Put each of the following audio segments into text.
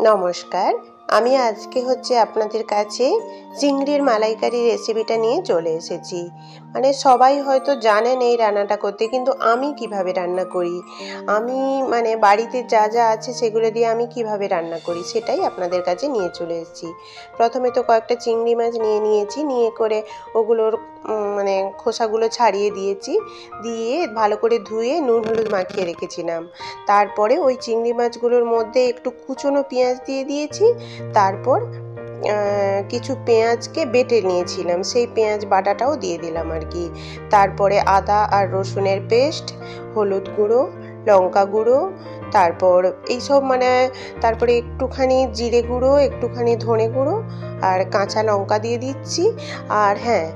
নমস্কার। আমি আজকে আপনাদের কাছে চিংড়ির মালাইকারি রেসিপিটা নিয়ে চলে এসেছি। মানে সবাই হয়তো জানেন এই রান্নাটা করতে, কিন্তু আমি কিভাবে রান্না করি, আমি মানে বাড়িতে যা যা আছে সেগুলো দিয়ে আমি কিভাবে রান্না করি সেটাই আপনাদের কাছে নিয়ে চলে এসেছি। প্রথমে তো কয়েকটা চিংড়ি মাছ নিয়েছি, নিয়ে করে ওগুলোর মানে খোসাগুলো ছাড়িয়ে দিয়েছি, দিয়ে ভালো করে ধুয়ে নুন হলুদ মাখিয়ে রেখেছিলাম। তারপরে ওই চিংড়ি মাছগুলোর মধ্যে একটু কুচনো পেঁয়াজ দিয়ে দিয়েছি। তারপর কিছু পেঁয়াজকে বেটে নিয়েছিলাম, সেই পেঁয়াজ বাটাটাও দিয়ে দিলাম আর কি। তারপরে আদা আর রসুনের পেস্ট, হলুদ গুঁড়ো, লঙ্কা গুঁড়ো, তারপর এইসব তারপরে একটুখানি জিরে গুঁড়ো, একটুখানি ধনে গুঁড়ো আর কাঁচা লঙ্কা দিয়ে দিচ্ছি। আর হ্যাঁ,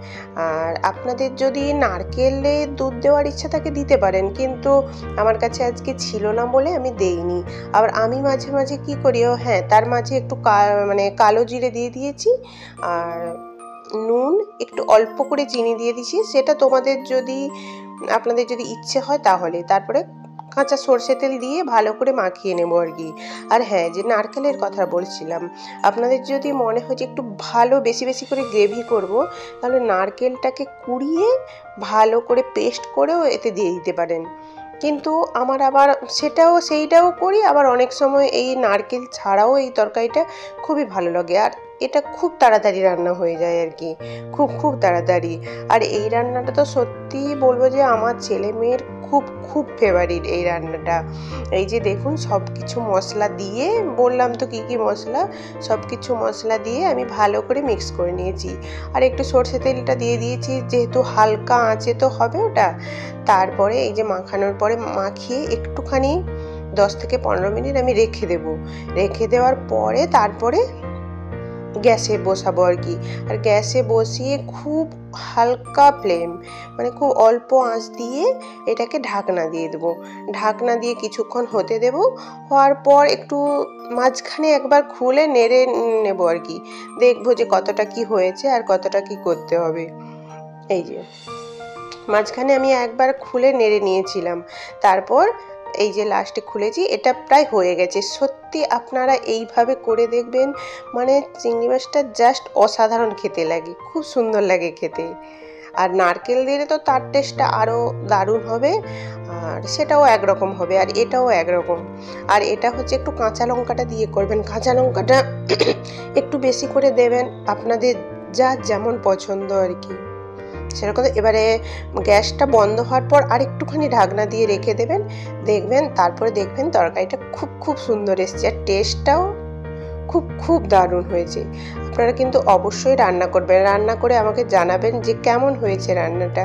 আর আপনাদের যদি নারকেলের দুধ দেওয়ার ইচ্ছা থাকে দিতে পারেন, কিন্তু আমার কাছে আজকে ছিল না বলে আমি দেইনি। আবার আমি মাঝে মাঝে কি করি, হ্যাঁ, তার মাঝে একটু কালো জিরে দিয়ে দিয়েছি, আর নুন, একটু অল্প করে চিনি দিয়ে দিয়েছি। সেটা আপনাদের যদি ইচ্ছে হয় তাহলে। তারপরে কাঁচা সর্ষে তেল দিয়ে ভালো করে মাখিয়ে নেবো আর কি। আর হ্যাঁ, যে নারকেলের কথা বলছিলাম, আপনাদের যদি মনে হয় যে একটু ভালো বেশি বেশি করে গ্রেভি করব, তাহলে নারকেলটাকে কুড়িয়ে ভালো করে পেস্ট করেও এতে দিয়ে দিতে পারেন। কিন্তু আমার আবার সেইটাও করি, আবার অনেক সময় এই নারকেল ছাড়াও এই তরকারিটা খুবই ভালো লাগে। আর এটা খুব তাড়াতাড়ি রান্না হয়ে যায় আর কি, খুব খুব তাড়াতাড়ি। আর এই রান্নাটা তো সত্যিই বলবো যে আমার ছেলে মেয়ের খুব খুব ফেভারিট এই রান্নাটা। এই যে দেখুন, সব কিছু মশলা দিয়ে, বললাম তো কি কি মশলা, সব কিছু মশলা দিয়ে আমি ভালো করে মিক্স করে নিয়েছি। আর একটু সর্ষে তেলটা দিয়ে দিয়েছি, যেহেতু হালকা আঁচে তো হবে ওটা। তারপরে এই যে মাখানোর পরে মাখিয়ে একটুখানি 10 থেকে 15 মিনিট আমি রেখে দেওয়ার পরে তারপরে গ্যাসে বসাবো আর কি। আর গ্যাসে বসিয়ে খুব হালকা ফ্লেম, খুব অল্প আঁচ দিয়ে এটাকে ঢাকনা দিয়ে দেবো। ঢাকনা দিয়ে কিছুক্ষণ হতে দেব। হওয়ার পর একটু মাঝখানে একবার খুলে নেড়ে নেবো আর কি, দেখবো যে কতটা কি হয়েছে আর কতটা কি করতে হবে। এই যে মাঝখানে আমি একবার খুলে নেড়ে নিয়েছিলাম, তারপর এই যে লাস্টে খুলেছি, এটা প্রায় হয়ে গেছে। সত্যি আপনারা এইভাবে করে দেখবেন, চিংড়ি মাছটা জাস্ট অসাধারণ খেতে লাগে, খুব সুন্দর লাগে খেতে। আর নারকেল দিলে তো তার টেস্টটা আরও দারুণ হবে, আর সেটাও একরকম হবে, আর এটাও একরকম। আর এটা একটু কাঁচা লঙ্কাটা দিয়ে করবেন, কাঁচা লঙ্কাটা একটু বেশি করে দেবেন, আপনাদের যেমন পছন্দ আর কি সেরকম। এবারে গ্যাসটা বন্ধ হওয়ার পর আর একটুখানি ঢাকনা দিয়ে রেখে দেবেন, তারপরে দেখবেন তরকারিটা খুব খুব সুন্দর এসছে, আর টেস্টটাও খুব খুব দারুণ হয়েছে। আপনারা কিন্তু অবশ্যই রান্না করবেন, রান্না করে আমাকে জানাবেন যে কেমন হয়েছে রান্নাটা।